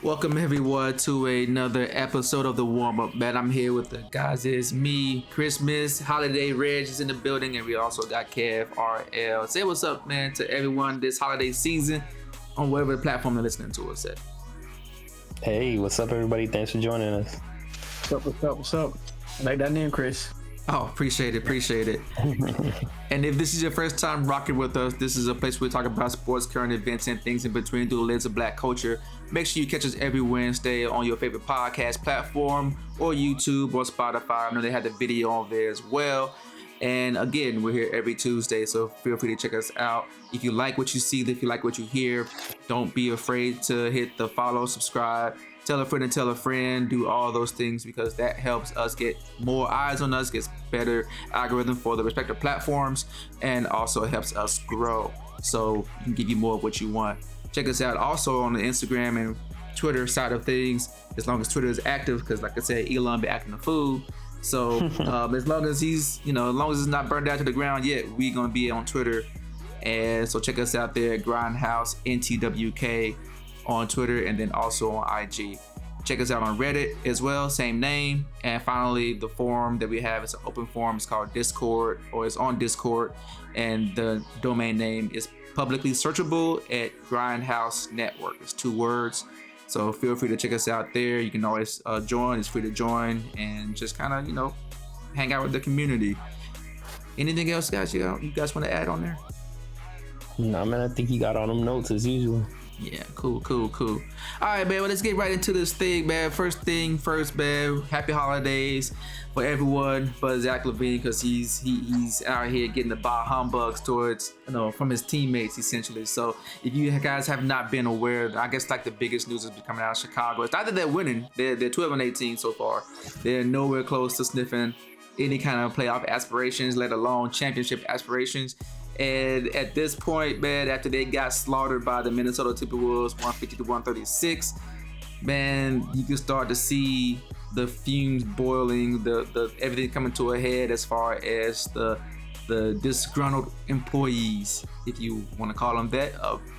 Welcome everyone to another episode of the Warmup. Man, I'm here with the guys. It's me, Christmas, Holiday Reg is in the building, and we also got Kev RL. Say what's up, man, to everyone this holiday season on whatever platform they're listening to us at. Hey, what's up, everybody? Thanks for joining us. What's up? I like that name, Chris. Oh, appreciate it. And if this is your first time rocking with us, this is a place where we talk about sports, current events, and things in between through the lens of Black culture. Make sure you catch us every Wednesday on your favorite podcast platform or YouTube or Spotify. I know they have the video on there as well. And again, we're here every Tuesday, so feel free to check us out. If you like what you see, if you like what you hear, don't be afraid to hit the follow, subscribe, tell a friend and tell a friend, do all those things because that helps us get more eyes on us, gets better algorithm for the respective platforms, and also it helps us grow. So we can give you more of what you want. Check us out also on the Instagram and Twitter side of things, as long as Twitter is active, because like I said, Elon be acting a fool. So as long as he's, as long as it's not burned down to the ground yet, we gonna be on Twitter. And so check us out there at Grindhouse NTWK on Twitter, and then also on IG. Check us out on Reddit as well, same name. And finally, the forum that we have is an open forum. It's called Discord, or it's on Discord, and the domain name is publicly searchable at Grindhouse Network. It's 2 words. So feel free to check us out there. You can always join. It's free to join and just kind of, hang out with the community. Anything else, guys? You guys want to add on there? No, man, I think you got all them notes as usual. Yeah, cool. All right, man, well, let's get right into this thing, man. First thing first, man, happy holidays for everyone but Zach Lavine, because he's out here getting the bah humbugs towards, from his teammates, essentially. So if you guys have not been aware, I guess like the biggest news is coming out of Chicago. It's not that they're winning. They're 12-18 so far. They're nowhere close to sniffing any kind of playoff aspirations, let alone championship aspirations. And at this point, man, after they got slaughtered by the Minnesota Timberwolves 150-136, man, you can start to see the fumes boiling, the everything coming to a head as far as the disgruntled employees, if you want to call them that.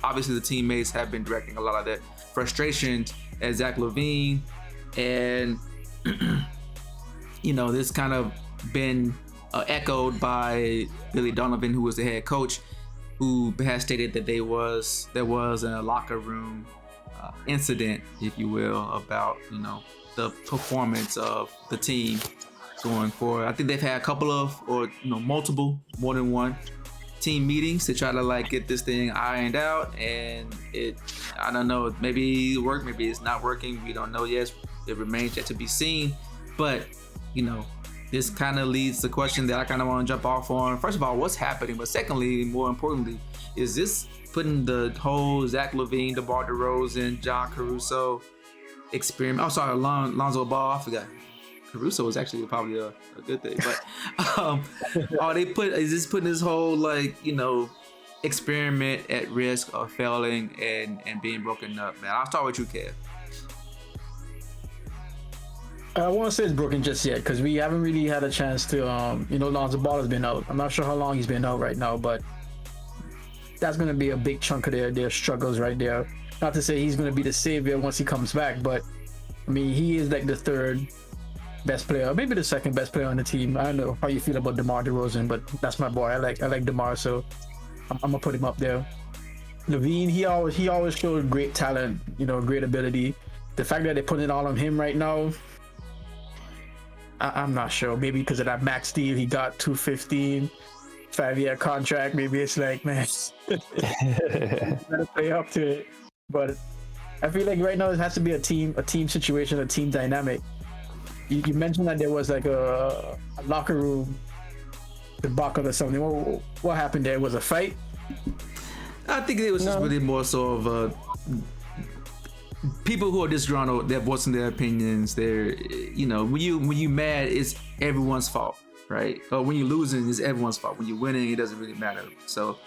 Obviously, the teammates have been directing a lot of that frustration at Zach Lavine, and this kind of been echoed by Billy Donovan, who was the head coach, who has stated that there was a locker room incident, if you will, about the performance of the team going forward. I think they've had a couple of, or multiple, more than one team meetings to try to get this thing ironed out, and I don't know, maybe it worked, maybe it's not working. We don't know yet. It remains yet to be seen, but this kind of leads to the question that I kind of want to jump off on. First of all, what's happening? But secondly, more importantly, is this putting the whole Zach Lavine, DeMar DeRozan, John Caruso experiment? Oh, sorry, Lonzo Ball. I forgot. Caruso was actually probably a good thing. But is this putting this whole experiment at risk of failing and being broken up? Man, I'll start with you, Kev. I won't say it's broken just yet because we haven't really had a chance to, Lonzo Ball has been out. I'm not sure how long he's been out right now, but that's going to be a big chunk of their struggles right there. Not to say he's going to be the savior once he comes back, but I mean, he is like the 3rd best player, maybe the 2nd best player on the team. I don't know how you feel about DeMar DeRozan, but that's my boy. I like DeMar, so I'm going to put him up there. Lavine, he always showed great talent, great ability. The fact that they're putting it all on him right now, I'm not sure. Maybe because of that max deal he got, $215, 5-year contract. Maybe it's like, man, gotta play up to it. But I feel like right now it has to be a team situation, a team dynamic. You mentioned that there was like a locker room debacle or something. What happened there? Was a fight? I think it was just really more so of people who are disgruntled, they're voicing their opinions. They're, when you mad, it's everyone's fault, right? Or when you're losing, it's everyone's fault. When you're winning, it doesn't really matter. So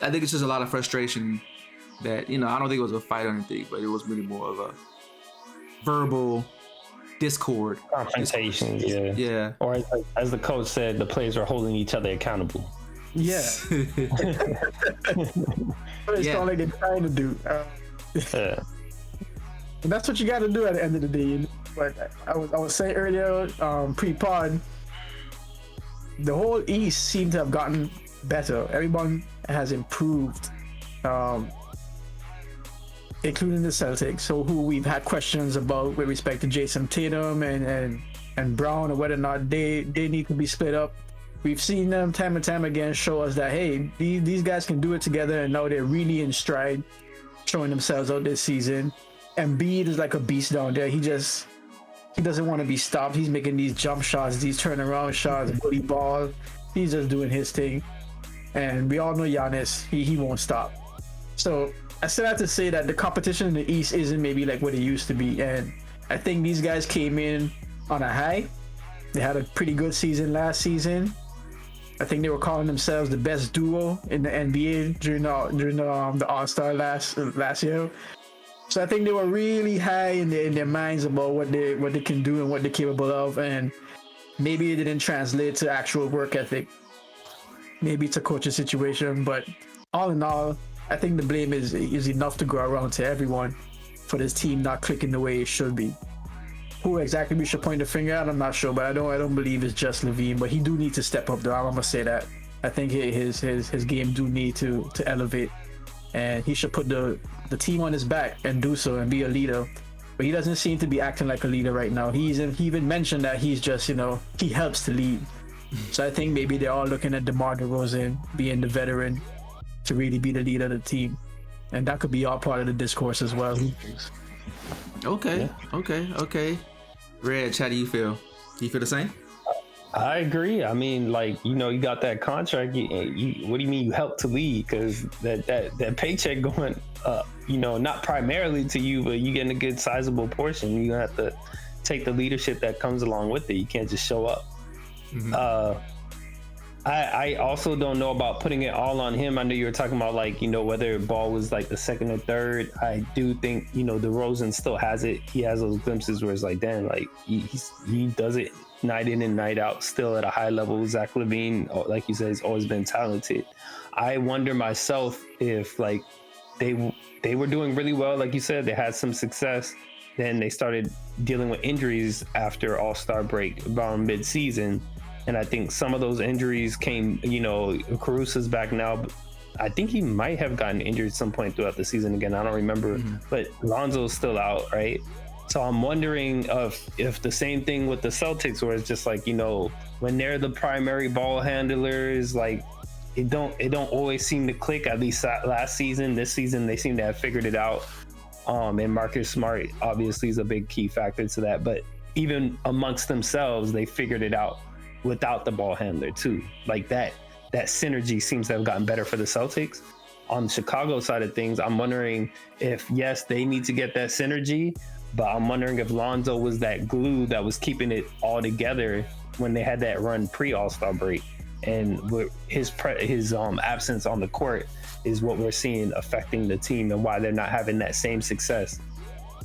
I think it's just a lot of frustration that, I don't think it was a fight or anything, but it was really more of a verbal discord. Confrontations, yeah. Yeah. Or as the coach said, the players are holding each other accountable. Yeah. It's all like they're trying to do. And that's what you got to do at the end of the day. You know? But I was saying earlier, pre-pod, the whole East seemed to have gotten better. Everyone has improved, including the Celtics. So who we've had questions about with respect to Jason Tatum and Brown, and whether or not they need to be split up. We've seen them time and time again show us that, hey, these guys can do it together, and now they're really in stride, showing themselves out this season. Embiid is like a beast down there. He doesn't want to be stopped. He's making these jump shots, these turnaround shots, bully ball. He's just doing his thing. And we all know Giannis, he won't stop. So I still have to say that the competition in the East isn't maybe like what it used to be. And I think these guys came in on a high. They had a pretty good season last season. I think they were calling themselves the best duo in the NBA during the All-Star last year. So I think they were really high in their minds about what they can do and what they're capable of, and maybe it didn't translate to actual work ethic. Maybe it's a coaching situation, but all in all, I think the blame is enough to go around to everyone for this team not clicking the way it should be. Who exactly we should point the finger at, I'm not sure, but I don't believe it's just Lavine. But he do need to step up, though. I'm gonna say that. I think his game do need to elevate, and he should put the team on his back and do so and be a leader. But he doesn't seem to be acting like a leader right now. He even mentioned that he's just, he helps to lead. So I think maybe they're all looking at DeMar DeRozan being the veteran to really be the leader of the team, and that could be all part of the discourse as well. Okay. Reg, how do you feel? Do you feel the same? I agree. I mean, like, you got that contract. You what do you mean you help to lead? Because that paycheck going, not primarily to you, but you getting a good sizable portion. You have to take the leadership that comes along with it. You can't just show up. Mm-hmm. I also don't know about putting it all on him. I know you were talking about, like, whether Ball was like the second or third. I do think, DeRozan still has it. He has those glimpses where it's like, damn, like he does it night in and night out, still at a high level. Zach Lavine, like you said, has always been talented. I wonder myself if, like, they were doing really well. Like you said, they had some success. Then they started dealing with injuries after All-Star break around mid-season. And I think some of those injuries came, Caruso's back now. But I think he might have gotten injured at some point throughout the season again. I don't remember. Mm-hmm. But Lonzo's still out, right? So I'm wondering if the same thing with the Celtics, where it's just like, when they're the primary ball handlers, like, it don't always seem to click. At least last season, this season, they seem to have figured it out. And Marcus Smart obviously is a big key factor to that. But even amongst themselves, they figured it out without the ball handler too. Like that synergy seems to have gotten better for the Celtics. On the Chicago side of things, I'm wondering if, yes, they need to get that synergy, but I'm wondering if Lonzo was that glue that was keeping it all together when they had that run pre-All-Star break. And his absence on the court is what we're seeing affecting the team and why they're not having that same success.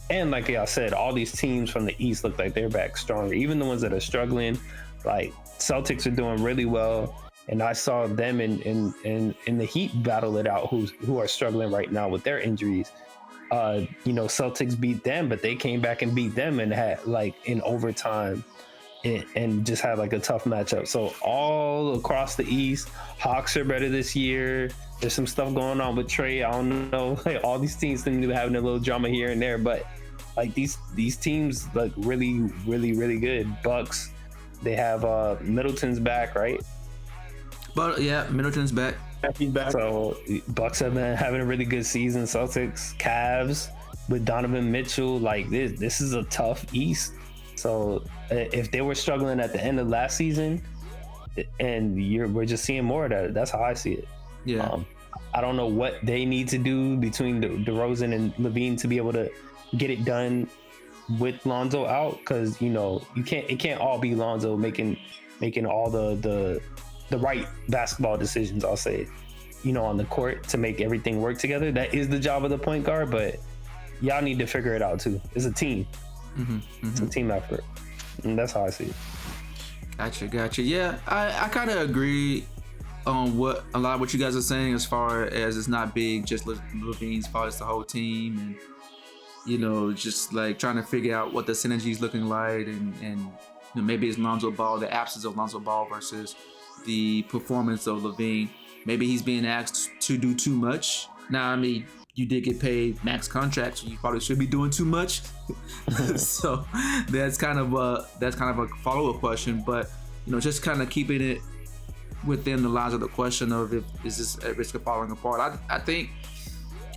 And like y'all said, all these teams from the East look like they're back stronger. Even the ones that are struggling, like Celtics are doing really well. And I saw them in the Heat battle it out, who are struggling right now with their injuries. Celtics beat them, but they came back and beat them and had, like, in overtime and just had, like, a tough matchup. So all across the East, Hawks are better this year. There's some stuff going on with Tre. I don't know. Like, all these teams seem to be having a little drama here and there, but like these teams look really, really, really good. Bucks, they have Middleton's back, right? But yeah, Middleton's back. He's back. So Bucks have been having a really good season. Celtics, Cavs with Donovan Mitchell, like this is a tough East. So if they were struggling at the end of last season, and we're just seeing more of that. That's how I see it. Yeah. I don't know what they need to do between DeRozan and Lavine to be able to get it done with Lonzo out, because it can't all be Lonzo making all the right basketball decisions, I'll say, on the court to make everything work together. That is the job of the point guard, but y'all need to figure it out too. It's a team. Mm-hmm, mm-hmm. It's a team effort, and that's how I see it. Gotcha. Yeah, I kind of agree on a lot of what you guys are saying, as far as it's not big, just Lavine's fault, it's the whole team. And just like trying to figure out what the synergy is looking like, and maybe it's Lonzo Ball, the absence of Lonzo Ball versus the performance of Lavine. Maybe he's being asked to do too much. Now, I mean, you did get paid max contracts, so you probably should be doing too much. So that's kind of a follow-up question, but just kind of keeping it within the lines of the question of is this at risk of falling apart. I think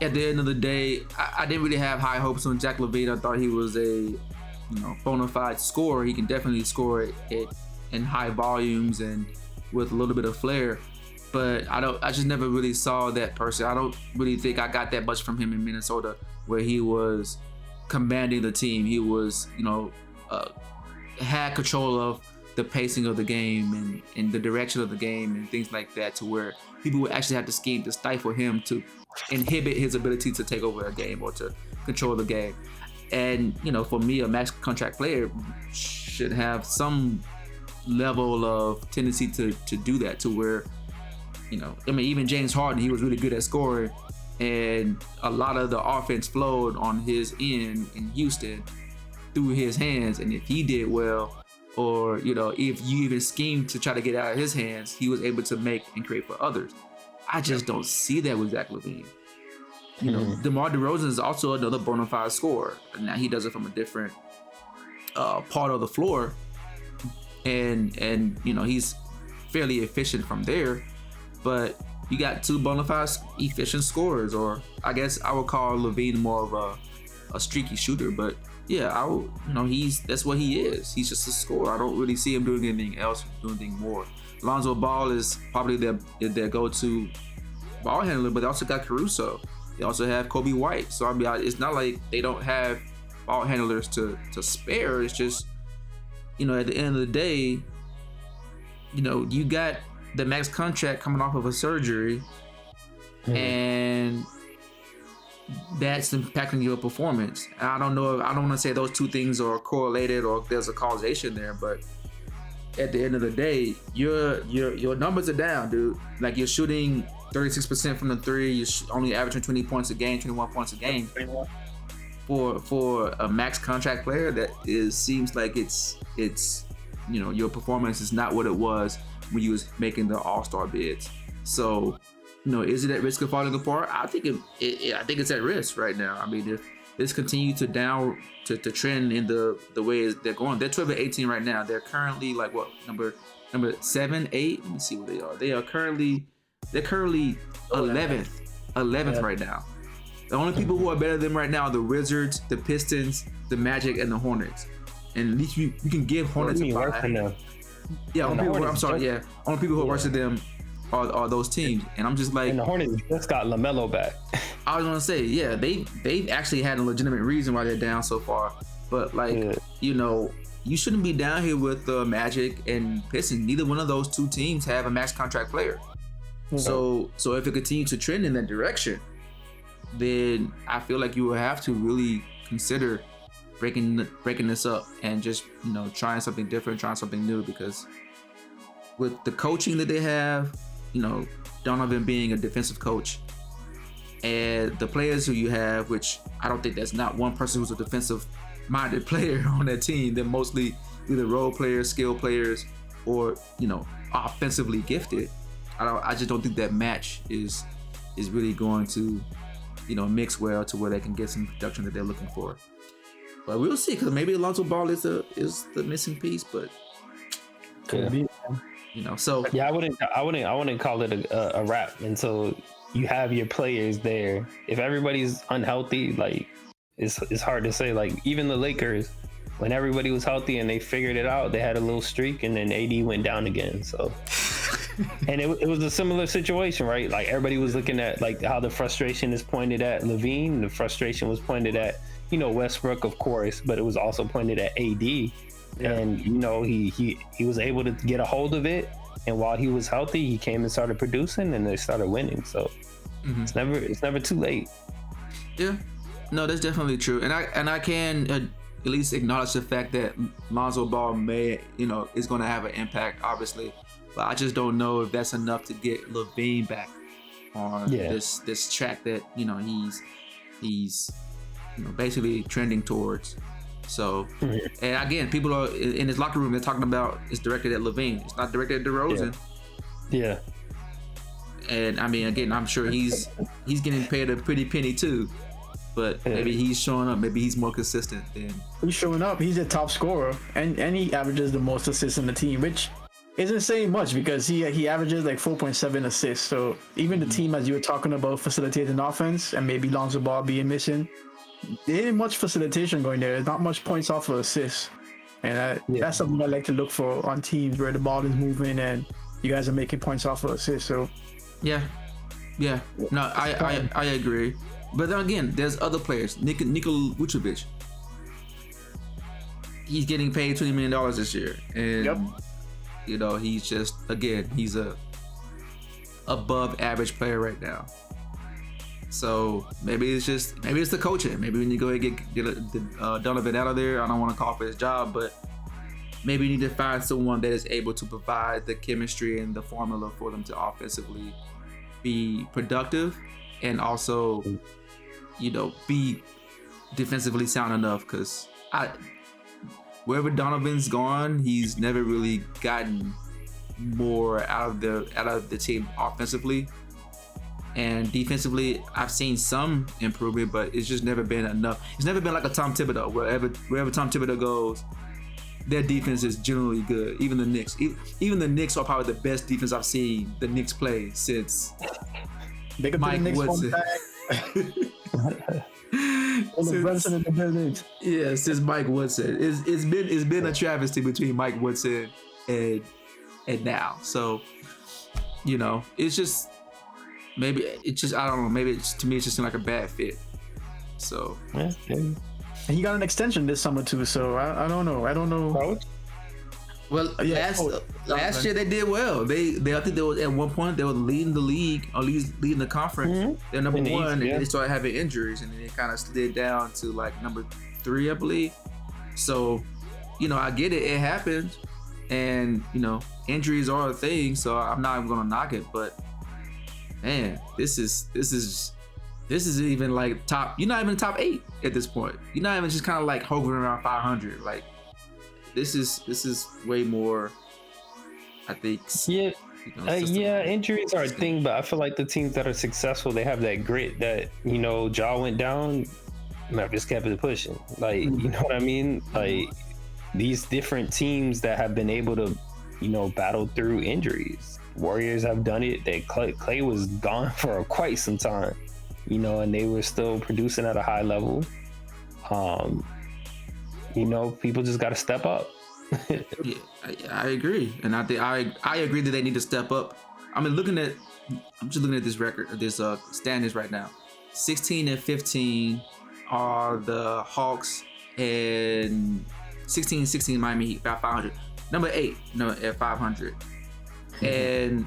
at the end of the day, I didn't really have high hopes on Zach Lavine. I thought he was a bona fide scorer. He can definitely score it in high volumes and with a little bit of flair. But I just never really saw that person. I don't really think I got that much from him in Minnesota, where he was commanding the team. He was, had control of the pacing of the game and the direction of the game and things like that, to where people would actually have to scheme to stifle him, to inhibit his ability to take over a game or to control the game. And, for me, a max contract player should have some level of tendency to do that, to where, even James Harden, he was really good at scoring, and a lot of the offense flowed on his end in Houston through his hands. And if he did well, or, if you even schemed to try to get out of his hands, he was able to make and create for others. I just don't see that with Zach Lavine. DeMar DeRozan is also another bona fide scorer. Now he does it from a different part of the floor, and he's fairly efficient from there. But you got two bona fide efficient scorers, or I guess I would call Lavine more of a streaky shooter. But yeah, that's what he is. He's just a scorer. I don't really see him doing anything else, doing anything more. Lonzo Ball is probably their go-to ball handler, but they also got Caruso. They also have Kobe White. So I mean, it's not like they don't have ball handlers to spare. It's just, at the end of the day, you got the max contract coming off of a surgery, and that's impacting your performance. I don't want to say those two things are correlated or there's a causation there, but at the end of the day, your numbers are down, dude. Like, you're shooting 36% from the three. You're only averaging 20 points a game, 21 points a game. For a max contract player, seems like it's your performance is not what it was when you was making the All-Star bids. So, is it at risk of falling apart? I think I think it's at risk right now. I mean, if this continues to trend in the way they're going, they're 12-18 right now. They're currently like what, number 7, 8? Let me see what they are. They're currently 11th right now. The only people who are better than them right now are the Wizards, the Pistons, the Magic, and the Hornets. And at least you can give Hornets a 5. Yeah, only people who are worse than them are those teams. And I'm just like, and the Hornets just got LaMelo back. I was gonna say, yeah, they've actually had a legitimate reason why they're down so far. But you shouldn't be down here with the Magic and Pistons. Neither one of those two teams have a max contract player. So if it continues to trend in that direction, then I feel like you will have to really consider breaking this up and just trying something different, trying something new. Because with the coaching that they have, Donovan being a defensive coach, and the players who you have, which I don't think there's not one person who's a defensive minded player on that team. They're mostly either role players, skill players, or offensively gifted. I just don't think that match is really going to mix well to where they can get some production that they're looking for. But we'll see, because maybe Alonzo Ball is the missing piece, but could be. So yeah, I wouldn't call it a wrap until you have your players there. If everybody's unhealthy, like it's hard to say. Like, even the Lakers, when everybody was healthy and they figured it out, they had a little streak, and then AD went down again. So, and it was a similar situation, right? Like, everybody was looking at like how the frustration is pointed at Lavine, the frustration was pointed at Westbrook, of course, but it was also pointed at AD. Yeah. And he was able to get a hold of it, and while he was healthy, he came and started producing, and they started winning. So it's never too late. Yeah, no, that's definitely true. And I can at least acknowledge the fact that Lonzo Ball may is going to have an impact, obviously, but I just don't know if that's enough to get Lavine back on this track that he's basically trending towards. So, and again, people are in his locker room. They're talking about it's directed at Lavine. It's not directed at DeRozan. Yeah. And I mean, again, I'm sure he's getting paid a pretty penny too. But maybe he's showing up. Maybe he's more consistent than he's showing up. He's a top scorer, and he averages the most assists in the team, which isn't saying much because he averages like 4.7 assists. So even the team, as you were talking about, facilitating offense and maybe Lonzo Ball being missing, there ain't much facilitation going there. There's not much points off of assists, and that's something I like to look for on teams where the ball is moving and you guys are making points off of assists. So yeah. No, I agree. But then again, there's other players. Nikola Vucevic. He's getting paid $20 million this year, and he's just he's a above average player right now. So maybe it's the coaching. Maybe we need to go ahead and get Donovan out of there. I don't want to call for his job, but maybe you need to find someone that is able to provide the chemistry and the formula for them to offensively be productive and also, be defensively sound enough. Because wherever Donovan's gone, he's never really gotten more out of the team offensively. And defensively, I've seen some improvement, but it's just never been enough. It's never been like a Tom Thibodeau. Wherever Tom Thibodeau goes, their defense is generally good. Even the Knicks. Even the Knicks are probably the best defense I've seen the Knicks play since Mike Woodson. Since Mike Woodson. It's been a travesty between Mike Woodson and now. So, it's just I don't know. Maybe to me, it just seemed like a bad fit. So. Yeah. And he got an extension this summer too. So I don't know. Well, last year they did well. They I think they was at one point they were leading the league or leading the conference. Mm-hmm. They're number one, and then they started having injuries, and then they kind of slid down to like number 3, I believe. So, I get it. It happens, and injuries are a thing. So I'm not even gonna knock it, but man, this is even like top. You're not even top 8 at this point. You're not even just kind of like hovering around 500. Like this is way more. I think. Yeah. Injuries are a thing, but I feel like the teams that are successful, they have that grit that Jaw went down, Memphis kept it pushing. Like you know what I mean? Like these different teams that have been able to battle through injuries. Warriors have done it. Clay was gone for quite some time, and they were still producing at a high level. People just got to step up. Yeah, I agree, and I think I agree that they need to step up. I'm just looking at this record, this standings right now. 16-15 are the Hawks, and 16 Miami Heat about 500. Number 8, at 500. And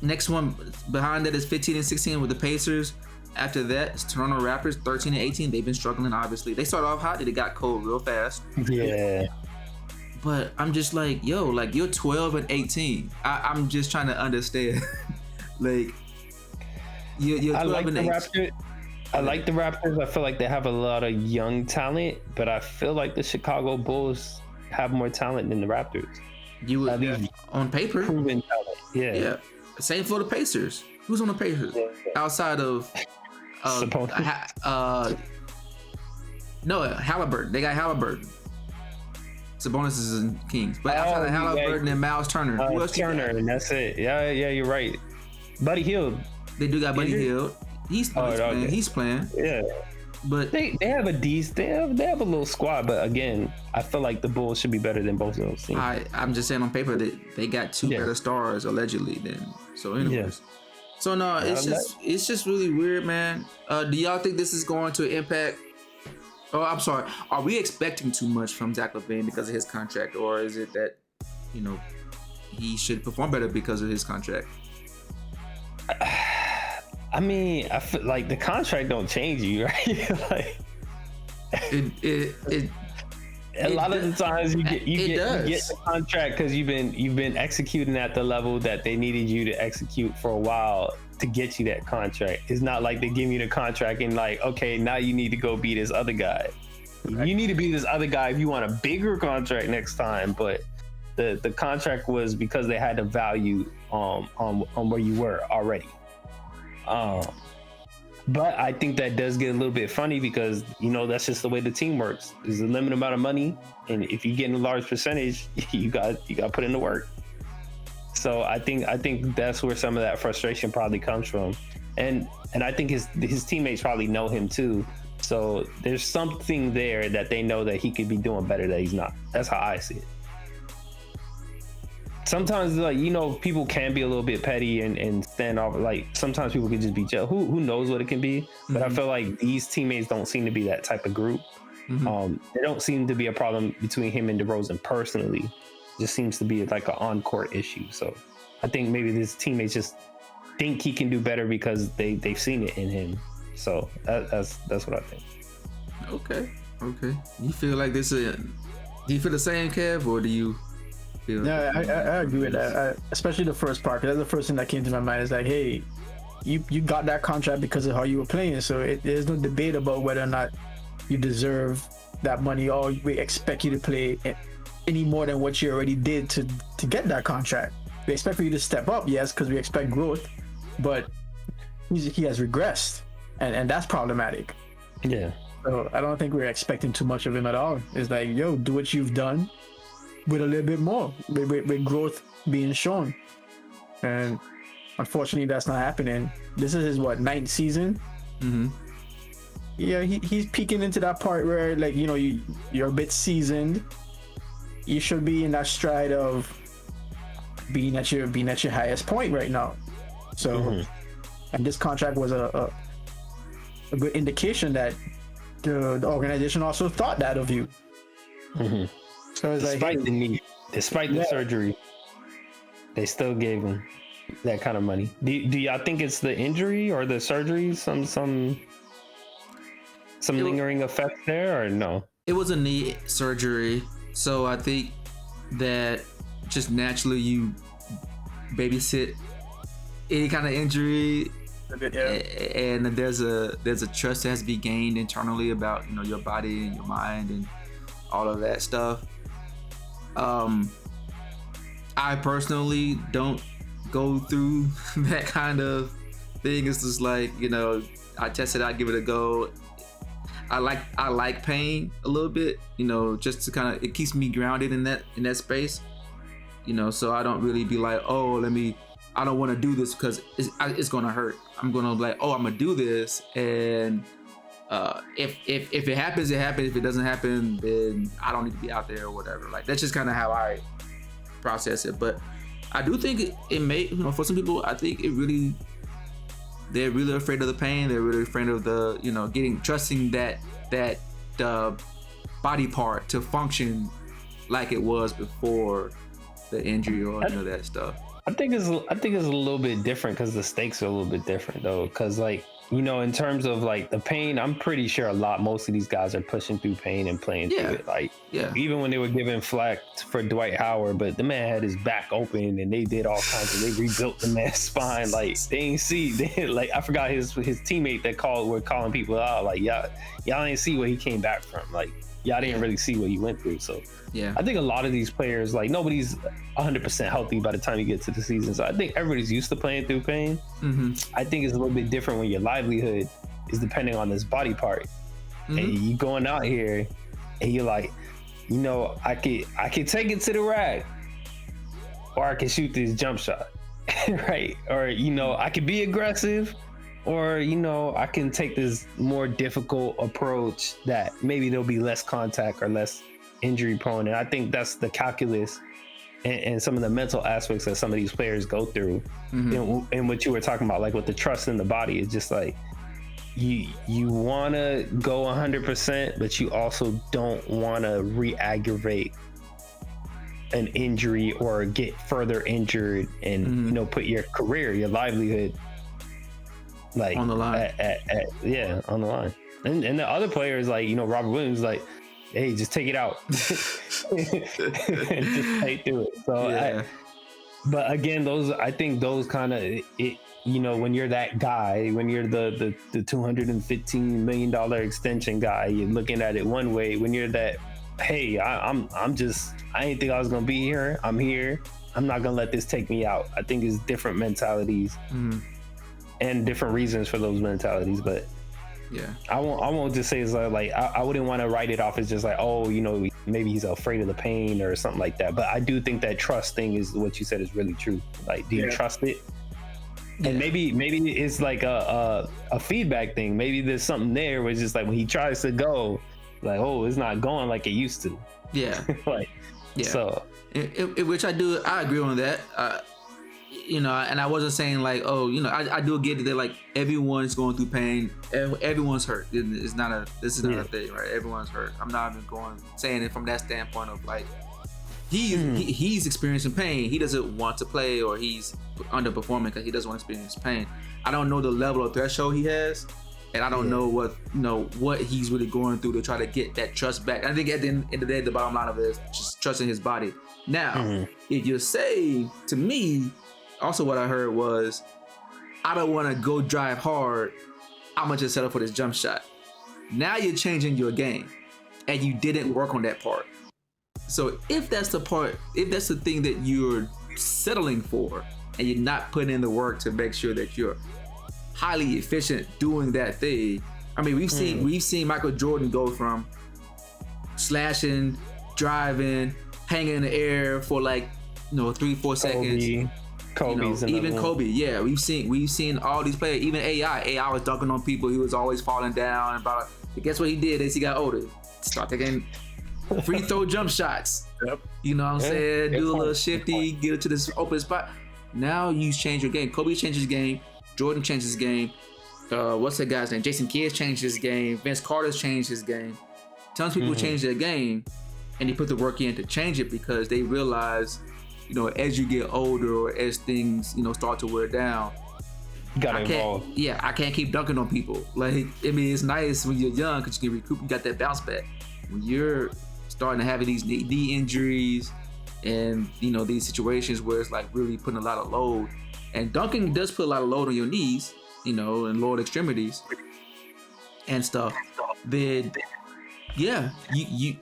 next one behind that is 15 and 16 with the Pacers. After that, it's Toronto Raptors, 13 and 18. They've been struggling, obviously. They started off hot, they got cold real fast. Yeah. But I'm just like, you're 12 and 18.18. I'm just trying to understand. Like, you're 12 and 18. I like the Raptors. I feel like they have a lot of young talent, but I feel like the Chicago Bulls have more talent than the Raptors. You would, on paper. Proven talent. Yeah. Yeah. Same for the Pacers. Who's on the Pacers? Outside of Halliburton. They got Halliburton. Sabonis is in Kings. But outside of Halliburton and Miles Turner. Who else Turner, and that's it. Yeah, you're right. Buddy Hield. They do got Buddy Hield. He's playing. He's playing. Yeah. But they have a decent, they have a little squad, but again, I feel like the Bulls should be better than both of those teams. I'm just saying on paper that they got 2 better stars allegedly then. So anyways. So no, it's just really weird, man. Do y'all think this is going to impact? Oh, I'm sorry. Are we expecting too much from Zach Lavine because of his contract, or is it that he should perform better because of his contract? I mean, I feel like the contract don't change you, right? Like a lot of the times you get the contract because you've been executing at the level that they needed you to execute for a while to get you that contract. It's not like they give you the contract and like, okay, now you need to go be this other guy. You need to be this other guy if you want a bigger contract next time. But the contract was because they had the value on where you were already. But I think that does get a little bit funny because, you know, that's just the way the team works. There's a limited amount of money, and if you get a large percentage, you got to put in the work. So I think that's where some of that frustration probably comes from, and I think his teammates probably know him too. So there's something there that they know that he could be doing better that he's not. That's how I see it. Sometimes, like, you know, people can be a little bit petty and stand off. Like, sometimes people can just be jealous. Who knows what it can be? But I feel like these teammates don't seem to be that type of group. There don't seem to be a problem between him and DeRozan personally. It just seems to be like an on-court issue. So I think maybe his teammates just think he can do better because they've seen it in him. So that's what I think. Okay. You feel like this is? Do you feel the same, Kev, or do you? No, I agree with that. Especially the first part, because that's the first thing that came to my mind. Is like, hey, you got that contract because of how you were playing, so there's no debate about whether or not you deserve that money, or we expect you to play any more than what you already did to get that contract. We expect for you to step up, yes, because we expect growth, but he has regressed, and that's problematic. Yeah. So I don't think we're expecting too much of him at all. It's like, yo, do what you've done with a little bit more, with growth being shown. And unfortunately, that's not happening. This is his, ninth season? Yeah, he's peeking into that part where, like, you know, you're a bit seasoned. You should be in that stride of being at your highest point right now. So, and this contract was a good indication that the organization also thought that of you. So it's despite like, the knee, despite the surgery, they still gave him that kind of money. Do y'all think it's the injury or the surgery? Some lingering effects there, or no? It was a knee surgery, so I think that just naturally you babysit any kind of injury, and there's a trust that has to be gained internally about, you know, your body and your mind and all of that stuff. I personally don't go through that kind of thing. It's just like, you know, I test it out, give it a go. I like pain a little bit, you know, just to kind of, it keeps me grounded in that space, you know. So I don't really be like, oh, I don't want to do this because it's gonna hurt. I'm gonna be like, oh, I'm gonna do this, and if it happens, it happens. If it doesn't happen, then I don't need to be out there or whatever. Like, that's just kind of how I process it. But I do think it may, you know, for some people, I think they're really afraid of the pain. They're really afraid of the, you know, trusting that body part to function like it was before the injury or any of that stuff. I think it's a little bit different because the stakes are a little bit different though. Because, like, you know, in terms of like the pain, I'm pretty sure most of these guys are pushing through pain and playing through it. Like, even when they were giving flack for Dwight Howard, but the man had his back open and they did all kinds of, they rebuilt the man's spine. Like, like, I forgot his teammate that were calling people out. Like, y'all didn't see what he came back from. Like, y'all didn't really see what he went through. So I think a lot of these players, like, nobody's 100% healthy by the time you get to the season. So I think everybody's used to playing through pain. I think it's a little bit different when your livelihood is depending on this body part. And you going out here and you're like, you know, I could take it to the rack, or I can shoot this jump shot, right? Or, you know, I could be aggressive, or, you know, I can take this more difficult approach that maybe there'll be less contact or less injury prone. And I think that's the calculus and some of the mental aspects that some of these players go through. And what you were talking about, like with the trust in the body, is just like, you want to go 100%, but you also don't want to re-aggravate an injury or get further injured and, you know, put your career, your livelihood, like, on the line. On the line. And the other players, like, you know, Robert Williams, like, hey, just take it out. Just play through it. So but again, I think those kind of, you know, when you're that guy, when you're the $215 million extension guy, you're looking at it one way. When you're that, hey, I ain't think I was gonna be here. I'm here. I'm not gonna let this take me out. I think it's different mentalities and different reasons for those mentalities. But yeah, I won't just say it's like I wouldn't want to write it off as just like, oh, you know, maybe he's afraid of the pain or something like that. But I do think that trust thing is what you said is really true. Like, do you trust it? And maybe it's like a feedback thing. Maybe there's something there where it's just like when he tries to go, like, oh, it's not going like it used to. Yeah. Like, yeah. So, which I agree on that. You know, and I wasn't saying like, oh, you know, I do get it that like everyone's going through pain. Everyone's hurt. This is not a thing, right? Everyone's hurt. I'm not even saying it from that standpoint of like, he's experiencing pain. He doesn't want to play, or he's underperforming because he doesn't want to experience pain. I don't know the level of threshold he has, and I don't know what he's really going through to try to get that trust back. I think at the end of the day, the bottom line of it is just trusting his body. Now, if you say to me, also what I heard was, I don't want to go drive hard. I'm gonna just settle for this jump shot. Now you're changing your game, and you didn't work on that part. So if that's the thing that you're settling for, and you're not putting in the work to make sure that you're highly efficient doing that thing. I mean, we've seen Michael Jordan go from slashing, driving, hanging in the air for like, 3-4 seconds. Kobe's even Kobe. Yeah, we've seen all these players. Even AI was dunking on people. He was always falling down. And but guess what he did as he got older? Start taking free throw jump shots. Yep. You know what I'm saying? Do a little shifty, get it to this open spot. Now you change your game. Kobe changed his game. Jordan changed his game. What's that guy's name? Jason Kidd changed his game. Vince Carter's changed his game. Tons of people changed their game, and they put the work in to change it because they realize, as you get older or as things, start to wear down, gotta evolve. Yeah, I can't keep dunking on people. Like, I mean, it's nice when you're young because you can recoup. You got that bounce back. When you're starting to have these knee injuries and these situations where it's like really putting a lot of load, and dunking does put a lot of load on your knees, and lower extremities and stuff. Then, yeah, you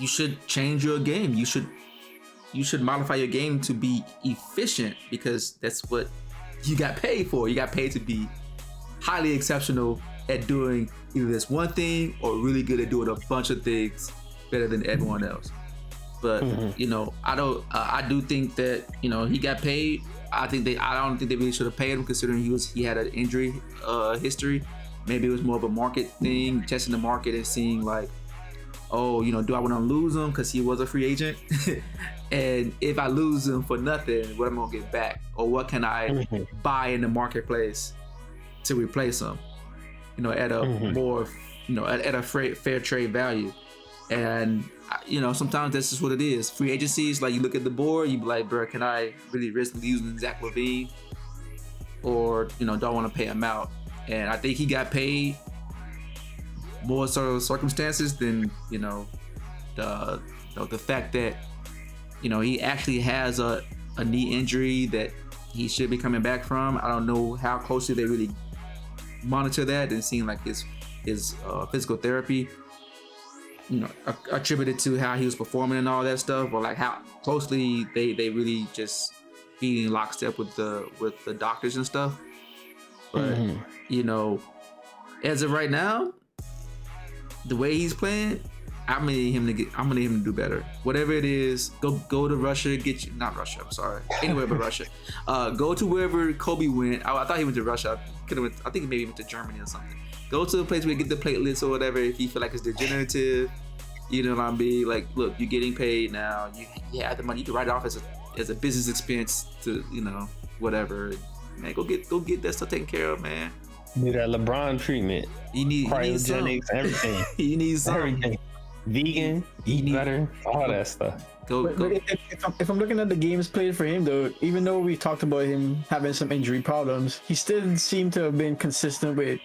should change your game. You should modify your game to be efficient because that's what you got paid for. You got paid to be highly exceptional at doing either this one thing or really good at doing a bunch of things better than everyone else. But I do think that he got paid. I don't think they really should have paid him considering he had an injury history. Maybe it was more of a market thing, testing the market and seeing like, oh, do I want to lose him because he was a free agent? And if I lose him for nothing, what am I gonna get back? Or what can I buy in the marketplace to replace him? At a more, at a fair trade value. And sometimes that's just what it is. Free agencies, like you look at the board, you be like, bro, can I really risk losing Zach Lavine? Or, do I want to pay him out? And I think he got paid more sort of circumstances than, the fact that, he actually has a knee injury that he should be coming back from. I don't know how closely they really monitor that and seeing like his physical therapy, attributed to how he was performing and all that stuff, or like how closely they really just be in lockstep with the doctors and stuff. But as of right now, the way he's playing, I'm gonna need him to do better. Whatever it is, go to Russia, anywhere but Russia. Go to wherever Kobe went. I thought he went to Russia. I think maybe he went to Germany or something. Go to a place where you get the platelets or whatever if you feel like it's degenerative. You know what I mean? Like, look, you're getting paid now. You have the money. You can write it off as a business expense to, whatever. Man, go get that stuff taken care of, man. Need that LeBron treatment. You need cryogenics, everything. You need something. Everything. Vegan, eat better, all that stuff. Go. If I'm looking at the games played for him, though, even though we talked about him having some injury problems, he still seemed to have been consistent with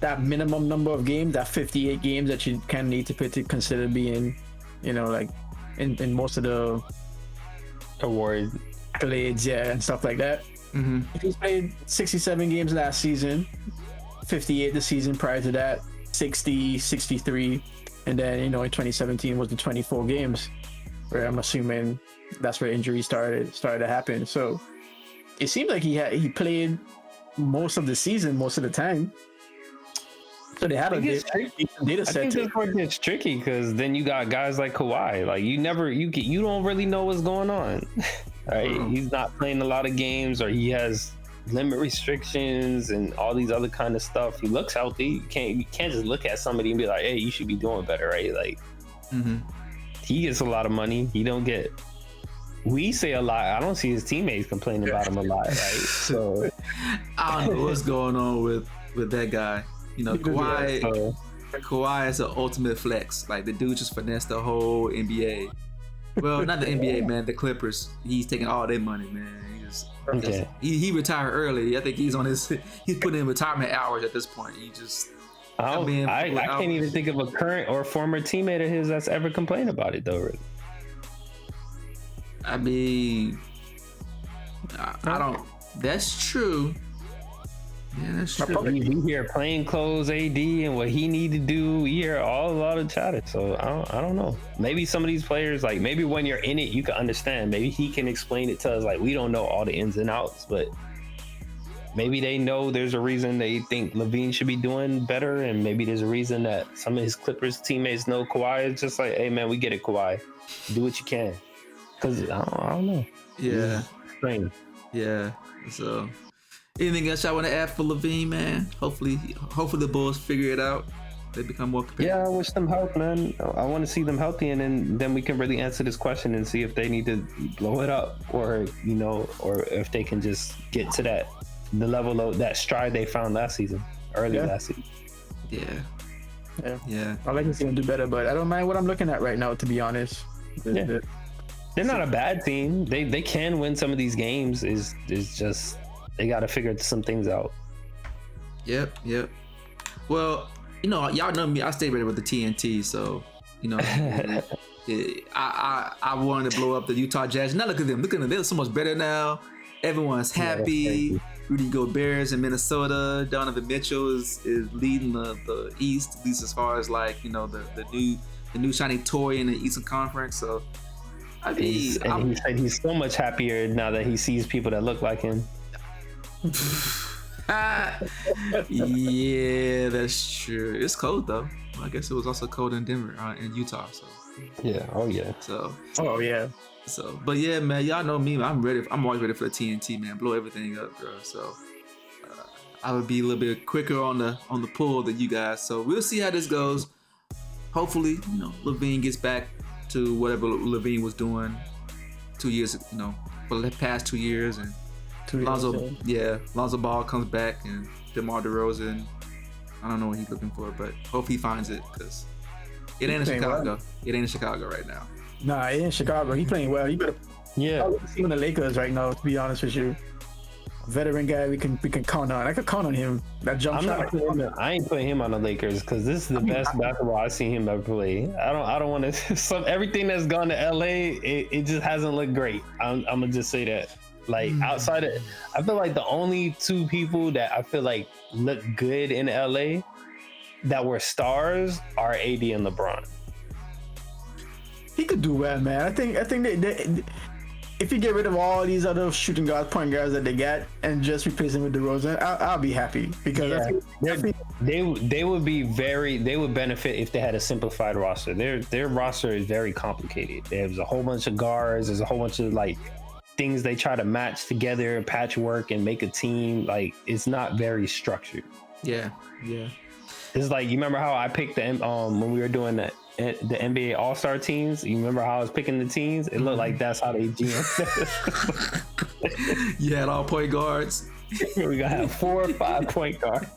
that minimum number of games, that 58 games that you kind of need to consider being, like in most of the awards, accolades, and stuff like that. If he's played 67 games last season, 58 the season prior to that, 60, 63, and then in 2017 was the 24 games, where I'm assuming that's where injuries started to happen. So it seemed like he played most of the season, most of the time. So they had a data set. I think this part gets tricky because then you got guys like Kawhi. Like you don't really know what's going on. Right? He's not playing a lot of games, or he has limit restrictions and all these other kind of stuff. He looks healthy. You can't just look at somebody and be like, hey, you should be doing better, right? Like he gets a lot of money. He don't get. We say a lot. I don't see his teammates complaining about him a lot, right? So I don't know what's going on with that guy. Kawhi is an ultimate flex. Like the dude just finessed the whole NBA. Well, not the NBA, man. The Clippers. He's taking all their money, man. He retired early. I think he's putting in retirement hours at this point. I can't even think of a current or former teammate of his that's ever complained about it, though. Really. I mean, I don't. That's true. Yeah, that's true. We hear plain clothes AD and what he need to do. We hear a lot of chatter. So I don't know. Maybe some of these players, like maybe when you're in it, you can understand. Maybe he can explain it to us. Like we don't know all the ins and outs, but maybe they know there's a reason they think Lavine should be doing better, and maybe there's a reason that some of his Clippers teammates know Kawhi is just like, hey man, we get it, Kawhi, do what you can. Cause I don't know. Yeah. Strange. Yeah. So. Anything else I want to add for Lavine, man? Hopefully the Bulls figure it out. They become more competitive. Yeah, I wish them health, man. I want to see them healthy, and then we can really answer this question and see if they need to blow it up, or or if they can just get to the level of that stride they found last season, last season. Yeah. I'd like to see them do better, but I don't mind what I'm looking at right now, to be honest. They're not a bad team. They can win some of these games. Is just. They got to figure some things out. Yep. Well, y'all know me. I stay ready with the TNT, so I wanted to blow up the Utah Jazz. Now look at them. They're so much better now. Everyone's happy. Rudy Gobert in Minnesota. Donovan Mitchell is leading the East, at least as far as like the new shiny toy in the Eastern Conference. So I mean, he said he's so much happier now that he sees people that look like him. Yeah, that's true. It's cold though. Well, I guess it was also cold in Denver, in Utah. So yeah, but yeah, man, y'all know me. I'm ready. I'm always ready for the TNT, man. Blow everything up, girl. So I would be a little bit quicker on the pull than you guys. So we'll see how this goes. Hopefully, Lavine gets back to whatever Lavine was doing 2 years, for the past 2 years, and Lonzo Ball comes back, and DeMar DeRozan. I don't know what he's looking for, but hope he finds it, because it ain't in Chicago. Well. It ain't in Chicago right now. Nah, it ain't in Chicago. He playing well. You better. Yeah. See the Lakers right now, to be honest with you. Veteran guy we can count on. I could count on him. That jump shot. I ain't putting him on the Lakers because this is the best basketball I've seen him ever play. I don't want to. Everything that's gone to LA, it just hasn't looked great. I'm gonna just say that. Like outside of, I feel like the only two people that I feel like look good in LA that were stars are AD and LeBron. He could do well, man. I think they if you get rid of all these other shooting guards, point guards that they got, and just replace them with DeRozan, I'll be happy, because they would benefit if they had a simplified roster. Their roster is very complicated. There's a whole bunch of guards. There's a whole bunch of like things they try to match together and patchwork and make a team. Like it's not very structured. Yeah. It's like, you remember how I picked when we were doing the NBA All-Star teams? You remember how I was picking the teams? It looked like that's how they GM. You had all point guards. We gotta have 4 or 5 point guards.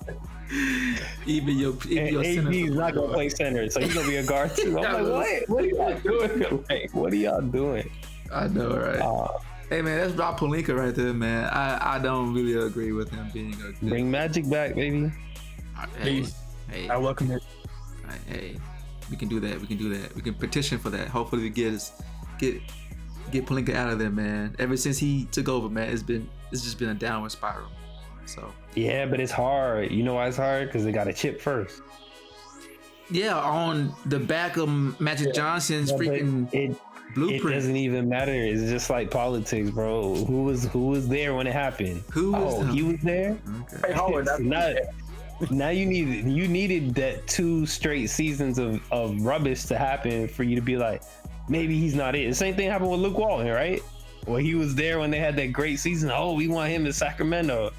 Even your center. AD is not gonna play center, so he's gonna be a guard too. I'm like, what are y'all doing? Like, what are y'all doing? I know, right? Hey man, that's Rob Pelinka right there, man. I don't really agree with him being a good. Bring Magic back, baby. Hey, I welcome it. Hey, we can do that. We can petition for that. Hopefully we get get Pelinka out of there, man. Ever since he took over, man, it's just been a downward spiral. So Yeah, but it's hard. You know why it's hard? Because they got a chip first. yeah, on the back of Magic Johnson's freaking It blueprint. doesn't even matter. It's just like politics, bro. Who was there when it happened? He was there. Okay. Hey, Howard, Now you needed that 2 straight seasons of rubbish to happen for you to be like, maybe he's not it. The same thing happened with Luke Walton, right? Well, he was there when they had that great season. Oh, we want him in Sacramento.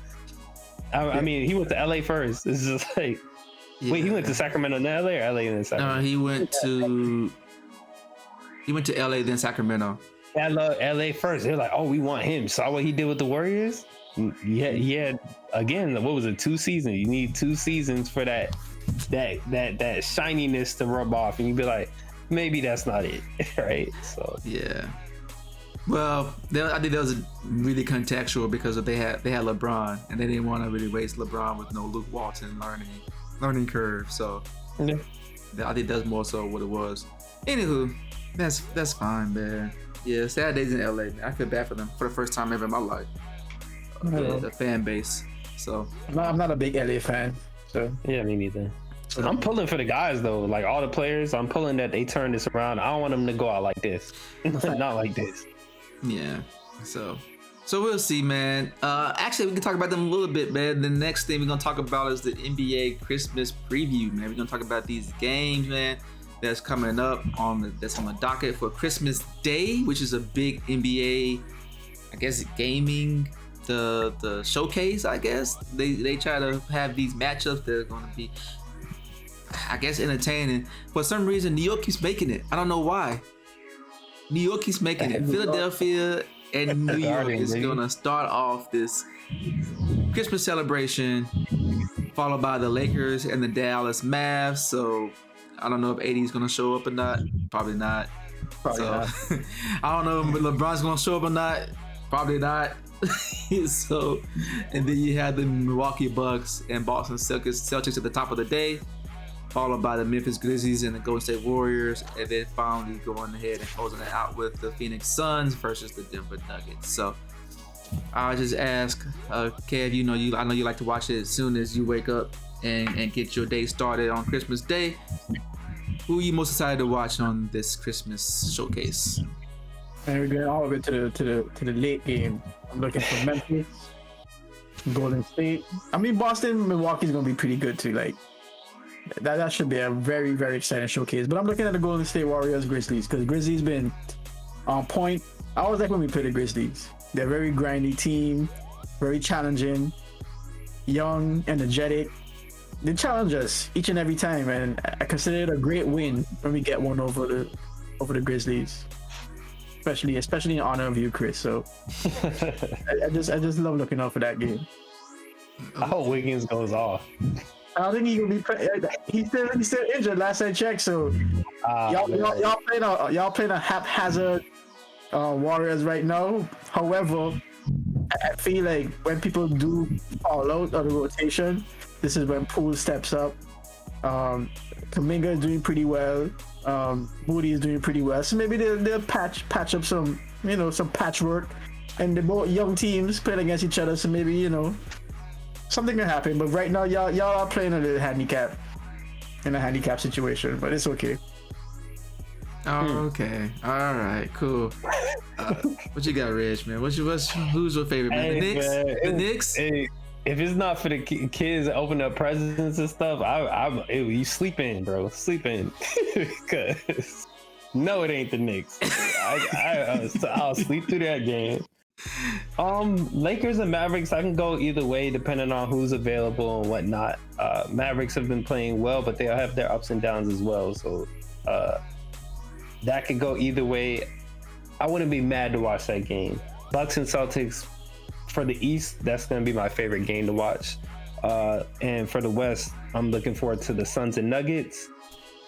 I mean, he went to LA first. It's just like, wait, he went to Sacramento, then LA, or LA and then Sacramento? No, he went to LA, then Sacramento. LA first. They're like, oh, we want him. Saw what he did with the Warriors. He had again, what was it, 2 seasons? You need 2 seasons for that shininess to rub off, and you'd be like, maybe that's not it, right? So yeah. Well, I think that was really contextual because they had LeBron, and they didn't want to really waste LeBron with no Luke Walton learning curve. So yeah. I think that's more so what it was. Anywho, that's fine, man. Yeah, sad days in LA, man. I feel bad for them for the first time ever in my life. The fan base. So I'm not a big LA fan. So yeah, me neither. I'm pulling for the guys though, like all the players. I'm pulling that they turn this around. I don't want them to go out like this, not like this. Yeah. So we'll see, man. Actually, we can talk about them a little bit, man. The next thing we're gonna talk about is the NBA Christmas preview, man. We're gonna talk about these games, man, that's coming up that's on the docket for Christmas Day, which is a big NBA, I guess, gaming. The showcase, I guess. They try to have these matchups that are gonna be, I guess, entertaining. For some reason, New York keeps making it. I don't know why. New York keeps making it. Philadelphia and New York is gonna start off this Christmas celebration, followed by the Lakers and the Dallas Mavs. So I don't know if AD is gonna show up or not. Probably not. Not. I don't know if LeBron's gonna show up or not. Probably not. So, and then you have the Milwaukee Bucks and Boston Celtics at the top of the day, followed by the Memphis Grizzlies and the Golden State Warriors, and then finally going ahead and closing it out with the Phoenix Suns versus the Denver Nuggets. So I'll just ask, Kev, I know you like to watch it as soon as you wake up and get your day started on Christmas Day. Who are you most excited to watch on this Christmas showcase? And we're going all the way to the late game. I'm looking for Memphis, Golden State. I mean, Boston, Milwaukee's gonna be pretty good too. Like that should be a very, very exciting showcase. But I'm looking at the Golden State Warriors, Grizzlies, because Grizzlies been on point. I always like when we play the Grizzlies. They're a very grindy team, very challenging, young, energetic. They challenge us each and every time, and I consider it a great win when we get one over the Grizzlies. Especially in honor of you, Chris. So I just love looking out for that game. I hope Wiggins goes off. I don't think he's gonna be. He's still injured. Last I checked. So y'all playing a haphazard Warriors right now. However, I feel like when people do fall out of the rotation, this is when Poole steps up. Kuminga is doing pretty well. Moody is doing pretty well, so maybe they'll patch up some patchwork, and they're both young teams playing against each other, so maybe something can happen. But right now y'all are playing in a handicap situation, but it's okay. Okay, all right, cool. What you got, Reg, man? Who's your favorite, man? The Knicks? If it's not for the kids open up presents and stuff, you sleep in, bro. Sleep in. Because no, it ain't the Knicks. I'll sleep through that game. Lakers and Mavericks, I can go either way depending on who's available and whatnot. Mavericks have been playing well, but they'll have their ups and downs as well. So that could go either way. I wouldn't be mad to watch that game. Bucks and Celtics. For the East, that's going to be my favorite game to watch. And for the West, I'm looking forward to the Suns and Nuggets.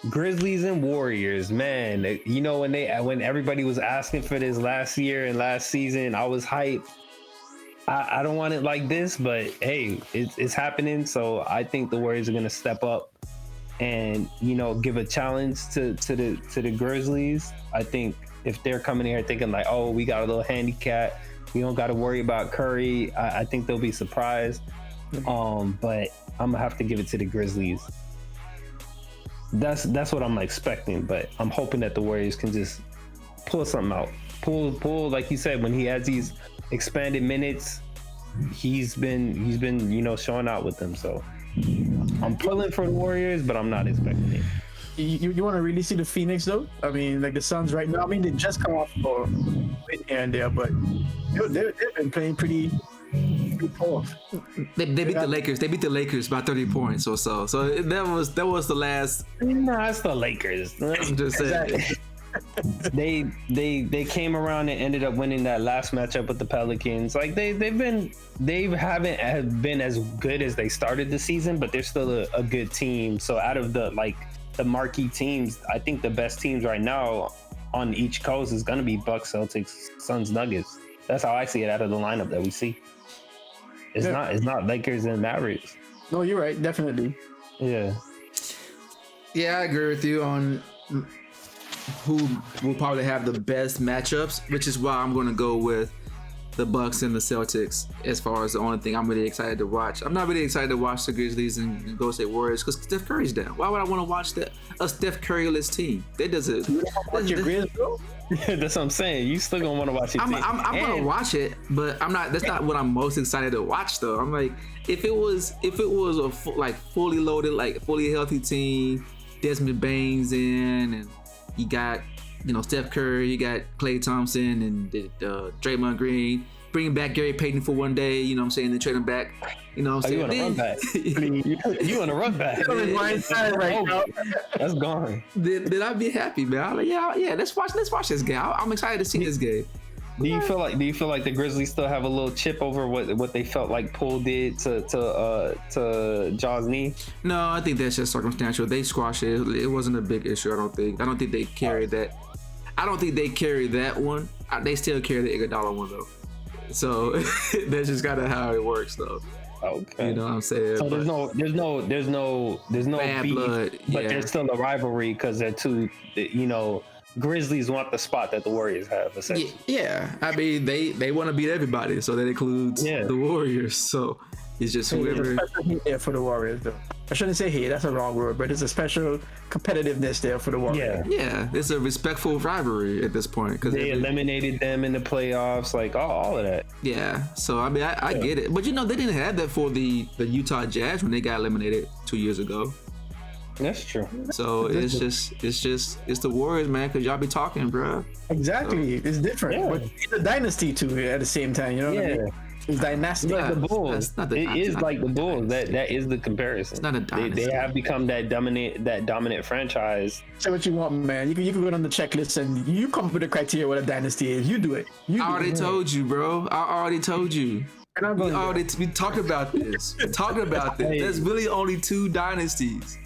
Grizzlies and Warriors, man. When everybody was asking for this last year and last season, I was hyped. I don't want it like this, but hey, it's happening. So I think the Warriors are going to step up and give a challenge to the Grizzlies. I think if they're coming here thinking like, oh, we got a little handicap, we don't got to worry about Curry, I think they'll be surprised. But I'm gonna have to give it to the Grizzlies. That's what I'm expecting, but I'm hoping that the Warriors can just pull something out. Pull like you said, when he has these expanded minutes, he's been showing out with them. So I'm pulling for the Warriors, but I'm not expecting it. You want to really see the Phoenix though? I mean, like the Suns right now. I mean, they just come off for a win here and there, but they've been playing pretty poor. They beat the Lakers. They beat the Lakers by 30 points or so. So that was the last. Nah, it's the Lakers. I'm just saying. Exactly. They came around and ended up winning that last matchup with the Pelicans. Like they haven't been as good as they started the season, but they're still a good team. So out of the marquee teams, I think the best teams right now on each coast is going to be Bucks, Celtics, Suns, Nuggets. That's how I see it out of the lineup that we see. It's not Lakers and Mavericks. No, you're right, definitely. Yeah, I agree with you on who will probably have the best matchups, which is why I'm going to go with the Bucks and the Celtics as far as the only thing I'm really excited to watch. I'm not really excited to watch the Grizzlies and Golden State Warriors because Steph Curry's down. Why would I want to watch a Steph Curry-less team? That doesn't. You don't watch your Grizz, bro? that's what I'm saying. You still gonna want to watch it. I'm gonna watch it, but I'm not. That's not what I'm most excited to watch, though. I'm like, if it was a fully loaded, like fully healthy team, Desmond Bane's in, and you got Steph Curry, you got Klay Thompson and Draymond Green. Bringing back Gary Payton for one day, you know what I'm saying, then trade him back. You know what I'm saying? You want to run back? You want to run back? That's gone. Then I'd be happy, man. I'm like, yeah, let's watch this game. I'm excited to see this game. Do you feel like the Grizzlies still have a little chip over what they felt like Poole did to Jaw's knee? No, I think that's just circumstantial. They squashed it. It wasn't a big issue. I don't think they carried that. I don't think they carried that one. They still carry the Iguodala one though. So that's just kind of how it works, though. Okay. You know what I'm saying? So there's no bad beef, blood, but there's still a rivalry because they're two. Grizzlies want the spot that the Warriors have. Essentially. Yeah. I mean, they want to beat everybody, so that includes the Warriors. So it's just whoever. There's a special heat there for the Warriors, though. I shouldn't say hate. That's a wrong word, but there's a special competitiveness there for the Warriors. Yeah. It's a respectful rivalry at this point because they eliminated them in the playoffs, like all of that. Yeah. So I mean, I get it, but they didn't have that for the Utah Jazz when they got eliminated 2 years ago. That's true. So it's the Warriors, man, because y'all be talking, bro. Exactly. So, it's different. But it's a dynasty too at the same time. You know what I mean? It's dynastic. Like the Bulls. It is like the Bulls. That is the comparison. It's not a dynasty. They have become that dominant franchise. Say what you want, man. You can go on the checklist and you come up with the criteria what a dynasty is. You do it. I already told you, bro. I already told you. We talked about this. There's really only two dynasties.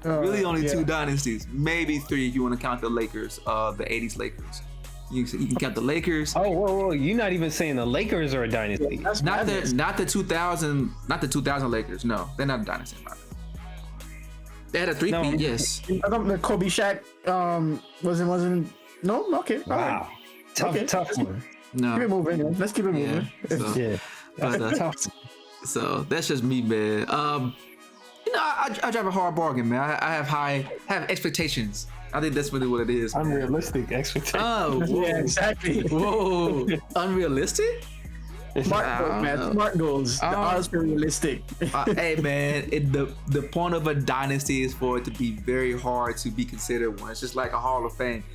Two dynasties. Maybe three if you want to count the Lakers, the 80s Lakers. You can count the Lakers. Oh, whoa! You're not even saying the Lakers are a dynasty. Not the 2000 Lakers. No, they're not a dynasty. They had a three-peat, yes. I thought the Kobe Shaq wasn't. No, okay. Wow, tough one. No, keep it moving. Let's keep it moving. So that's just me, man. I drive a hard bargain, man. I have expectations. I think that's really what it is. Unrealistic expectations. Oh, yeah, exactly. Whoa, unrealistic? Smart goals. The odds are realistic. Hey, man, the point of a dynasty is for it to be very hard to be considered one. It's just like a Hall of Fame.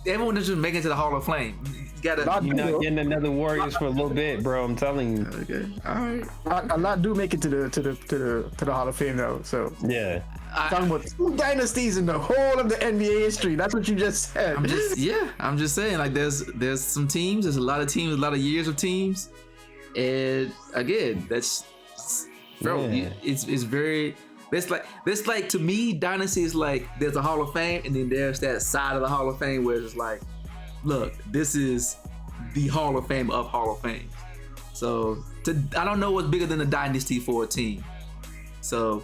Everyone doesn't make it to the Hall of Fame. You're not getting another Warriors for a little bit, bro. I'm telling you. Okay, all right. A lot do make it to the Hall of Fame though. So yeah. Talking about two dynasties in the whole of the NBA history. That's what you just said. I'm just saying, like there's some teams, there's a lot of teams, a lot of years of teams. And again, it's very that's like to me, dynasty is like there's a Hall of Fame and then there's that side of the Hall of Fame where it's like, look, this is the Hall of Fame of Hall of Fame. So I don't know what's bigger than a dynasty for a team. So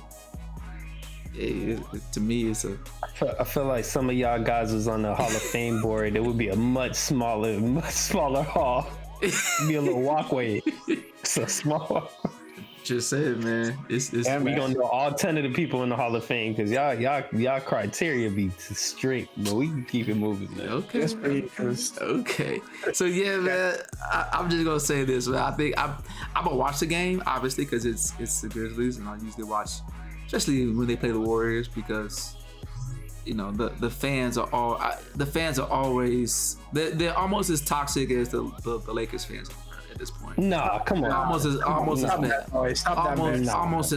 to me, it's a. I feel like some of y'all guys was on the Hall of Fame board. It would be a much smaller hall. It'd be a little walkway. So small. Just saying, man. It's We gonna know all 10 of the people in the Hall of Fame because y'all criteria be strict, but we can keep it moving. Man. Okay. Okay. So yeah, man. I'm just gonna say this. Man. I think I'm gonna watch the game, obviously, because it's the Grizzlies, and I usually watch, especially when they play the Warriors, because the fans are always they're almost as toxic as the Lakers fans at this point. Nah, come on. Almost as bad. Almost as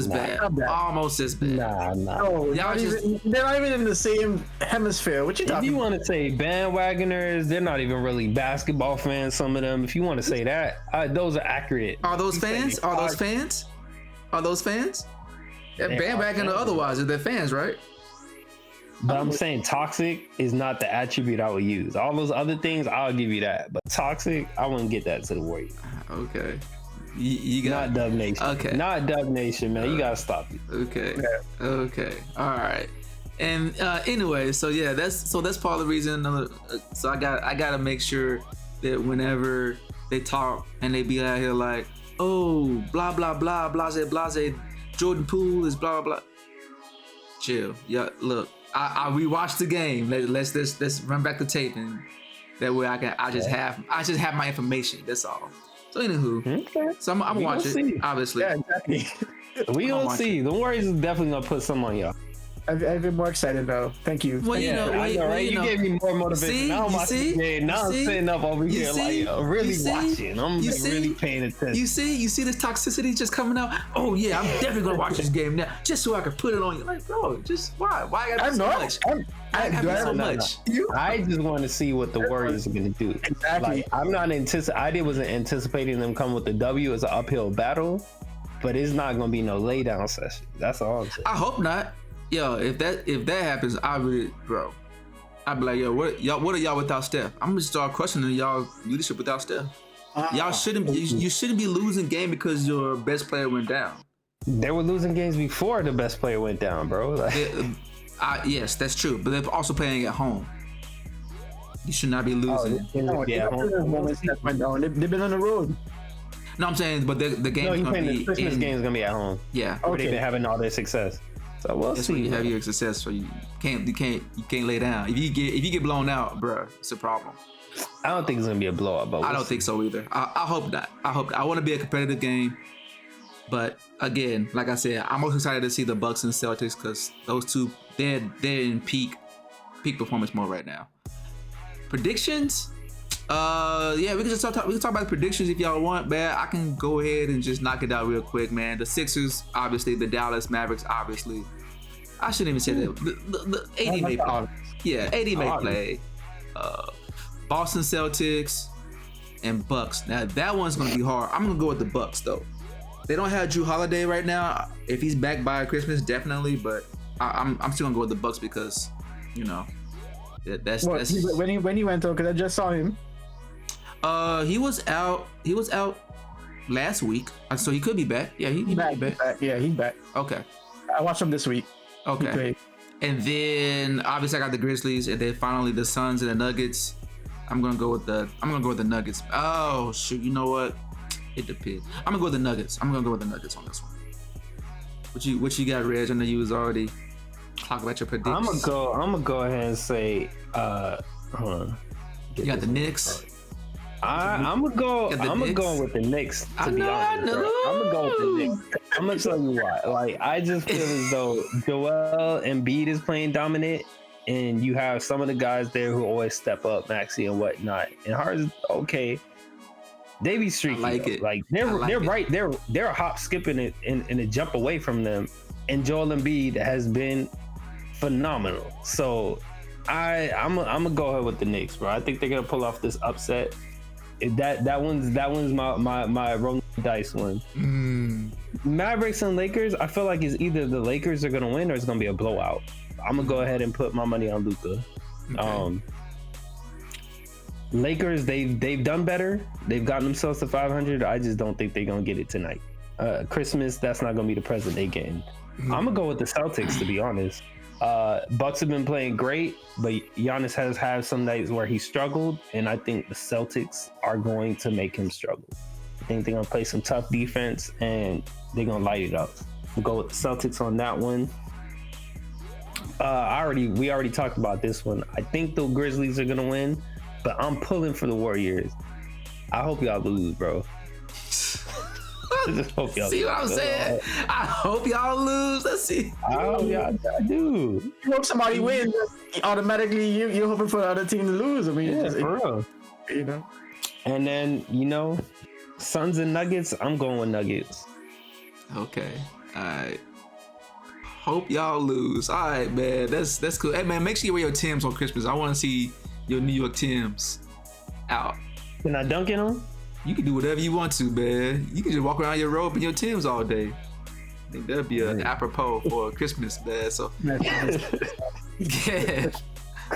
bad. Almost as bad. Nah. No, they're not even in the same hemisphere. What you talking? If you want to say bandwagoners, they're not even really basketball fans. Some of them. If you want to say that, those are accurate. Are those fans? Are those fans? Are those fans? Bandwagon or otherwise, they're fans, right? But I'm saying toxic is not the attribute I would use. All those other things, I'll give you that. But toxic, I wouldn't get that to the Warriors. Okay. You got not Dub Nation. Okay. Not Dub Nation, man. You gotta stop it. Okay. Okay. All right. And anyway, so yeah, that's part of the reason. So I gotta make sure that whenever they talk and they be out here like, oh, blah blah blah, blase, Jordan Poole is blah blah blah. Chill. Yeah. Look. I rewatched the game. Let's run back the tape, and that way I just have my information. That's all. So anywho, so I'm gonna watch it. Obviously, Yeah, exactly. We gonna see. The Warriors is definitely gonna put some on y'all. I've been more excited though. Thank you. Well, You gave me more motivation. Now I'm watching the game. Now I'm sitting up over here really watching. I'm really paying attention. You see this toxicity just coming out. Oh yeah, I'm definitely gonna watch this game now, just so I can put it on you. Like, bro, just why? Why I gotta do so much? I just want to see what the Warriors are gonna do. Exactly. Like, I wasn't anticipating them coming with the W as an uphill battle, but it's not gonna be no lay down session. That's all I'm saying. I hope not. Yo, if that happens, I'd be like, yo, what are y'all without Steph? I'm gonna start questioning y'all leadership without Steph. Y'all shouldn't you shouldn't be losing game because your best player went down. They were losing games before the best player went down, bro. Like, yes, that's true, but they're also playing at home. You should not be losing. They've been on the road. No, I'm saying, but the game is gonna be the Christmas game is gonna be at home. Yeah, where they've been having all their success. So we'll that's see. when you have your success. So you can't lay down. If you get blown out, bro, it's a problem. I don't think it's gonna be a blowout, but I don't think so either. I hope not. I want to be a competitive game, but again, like I said, I'm most excited to see the Bucks and Celtics because those two they're in peak performance mode right now. Predictions? Yeah, we can talk about the predictions if y'all want, man. I can go ahead and just knock it out real quick, man. The Sixers, obviously. The Dallas Mavericks, obviously. I shouldn't even say that. The AD may play. Yeah, AD may play. Boston Celtics and Bucks. Now that one's gonna be hard. I'm gonna go with the Bucks though. They don't have Drew Holiday right now. If he's back by Christmas, definitely. But I'm still gonna go with the Bucks because, that's when he went though, because I just saw him. He was out last week, so he could be back. Yeah, he back. Yeah, he's back. Okay. I watched him this week. Okay. And then obviously I got the Grizzlies, and then finally the Suns and the Nuggets. I'm gonna go with the Nuggets. Oh shoot, you know what? It depends. I'm gonna go with the Nuggets. I'm gonna go with the Nuggets on this one. What you got, Reg? I know you was already talking about your predictions. I'm gonna go ahead and say hold on. You got the Knicks. I'm gonna go with the Knicks. To be honest, bro. I'm gonna go with the Knicks. I'm gonna tell you why. Like, I just feel as though Joel Embiid is playing dominant, and you have some of the guys there who always step up, Maxey and whatnot. And Harden's okay. They be streaky. Like they're a hop, skipping and a jump away from them. And Joel Embiid has been phenomenal. So I'm gonna go ahead with the Knicks, bro. I think they're gonna pull off this upset. That one's my rolling dice one. Mavericks and Lakers, I feel like it's either the Lakers are gonna win or it's gonna be a blowout. I'm gonna go ahead and put my money on Luka. Okay. Lakers, they've done better. They've gotten themselves to 500. I just don't think they're gonna get it tonight. Christmas, that's not gonna be the present they getting. I'm gonna go with the Celtics, to be honest. Bucks have been playing great, but Giannis has had some nights where he struggled, and I think the Celtics are going to make him struggle. I think they're gonna play some tough defense, and they're gonna light it up. We'll go with the Celtics on that one. We already talked about this one. I think the Grizzlies are gonna win, but I'm pulling for the Warriors. I hope y'all lose, bro. I just hope y'all see what I'm saying? I hope y'all lose. Let's see. I hope y'all do. You hope somebody wins, automatically you're hoping for the other team to lose. I mean, Yeah, for real. You know. And then, Suns and Nuggets, I'm going with Nuggets. Okay. All right. Hope y'all lose. All right, man. That's cool. Hey, man, make sure you wear your Timbs on Christmas. I want to see your New York Timbs out. Can I dunk in them? You can do whatever you want to, man. You can just walk around your robe in your Timbs all day. I think that'd be an apropos for Christmas, man. So, yeah.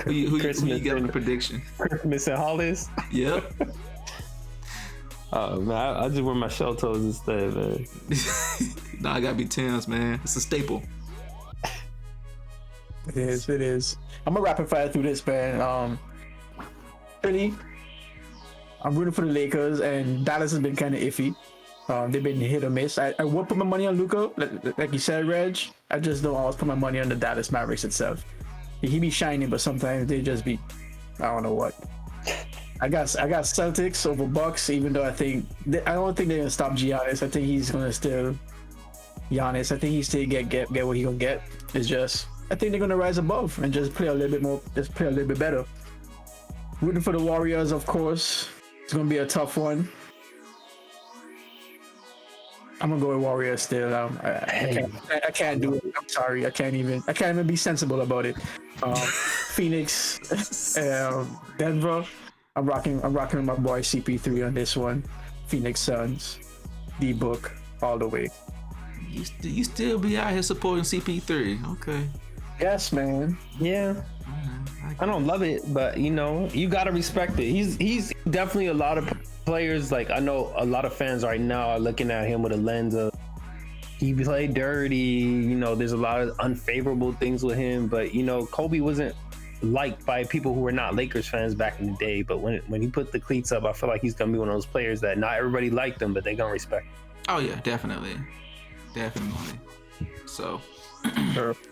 Who you got in the prediction? Christmas and Hollis? Yep. Oh, man, I just wear my shell toes instead, man. Nah, I gotta be Timbs, man. It's a staple. It is. I'm gonna rapid fire through this, man. Really, I'm rooting for the Lakers, and Dallas has been kind of iffy. They've been hit or miss. I would put my money on Luka, like you said, Reg. I just don't always put my money on the Dallas Mavericks itself. He be shining, but sometimes they just be, I don't know what. I got Celtics over Bucks, even though I don't think they're gonna stop Giannis. I think he's gonna still Giannis. I think he still get what he gonna get. It's just I think they're gonna rise above and just play a little bit more, just play a little bit better. Rooting for the Warriors, of course. It's gonna be a tough one. I'm gonna go with Warriors still. I can't do it. I'm sorry. I can't even be sensible about it. Phoenix, Denver. I'm rocking with my boy CP3 on this one. Phoenix Suns, D-Book all the way. You still be out here supporting CP3? Okay. Yes, man. Yeah. I don't love it, but you gotta respect it. He's definitely a lot of players. Like I know a lot of fans right now are looking at him with a lens of he played dirty. There's a lot of unfavorable things with him, but Kobe wasn't liked by people who were not Lakers fans back in the day. But when he put the cleats up, I feel like he's gonna be one of those players that not everybody liked him, but they gonna respect him. Oh yeah, definitely. So.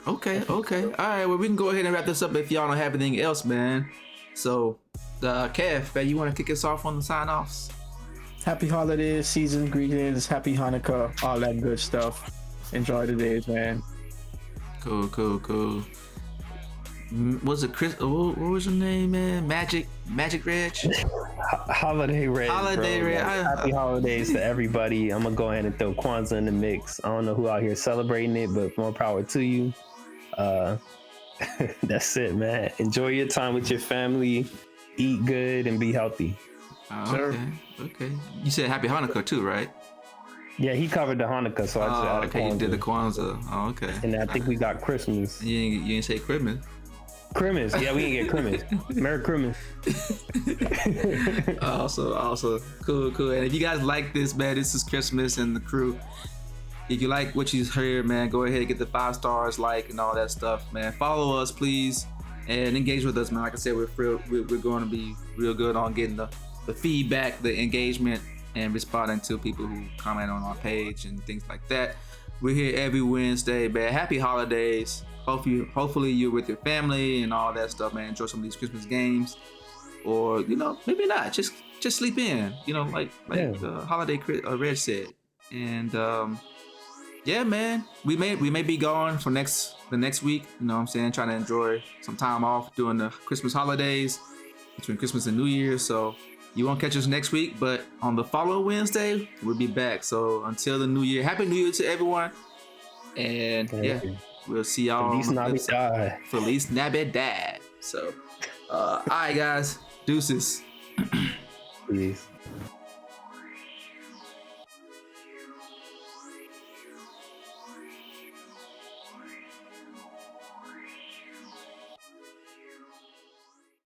Okay. All right. Well, we can go ahead and wrap this up if y'all don't have anything else, man. So, Kev, man, you want to kick us off on the sign-offs? Happy holidays, season greetings, happy Hanukkah, all that good stuff. Enjoy the days, man. Cool. Was it Chris? What was your name, man? Magic Reg? Holiday Reg. Happy holidays to everybody. I'm gonna go ahead and throw Kwanzaa in the mix. I don't know who out here celebrating it, but more power to you. That's it, man. Enjoy your time with your family. Eat good and be healthy. Okay. You said Happy Hanukkah too, right? Yeah, he covered the Hanukkah, so I just added okay. You did the Kwanzaa. Oh, okay. And I think we got Christmas. You didn't say Christmas. Christmas, yeah, we can get Christmas. Merry Christmas. Also, cool. And if you guys like this, man, this is Christmas and the crew. If you like what you heard, man, go ahead and get the 5 stars, like, and all that stuff, man. Follow us, please, and engage with us, man. Like I said, we're going to be real good on getting the feedback, the engagement, and responding to people who comment on our page and things like that. We're here every Wednesday, man. Happy holidays. Hopefully you're with your family and all that stuff, man. Enjoy some of these Christmas games, or maybe not. Just sleep in. Like Holiday Reg said. And yeah, man, we may be gone for the next week. You know what I'm saying? Trying to enjoy some time off during the Christmas holidays between Christmas and New Year. So you won't catch us next week, but on the following Wednesday we'll be back. So until the New Year, Happy New Year to everyone. And yeah. We'll see y'all Feliz Navidad. Feliz Navidad. So, all right, guys. Deuces. Peace.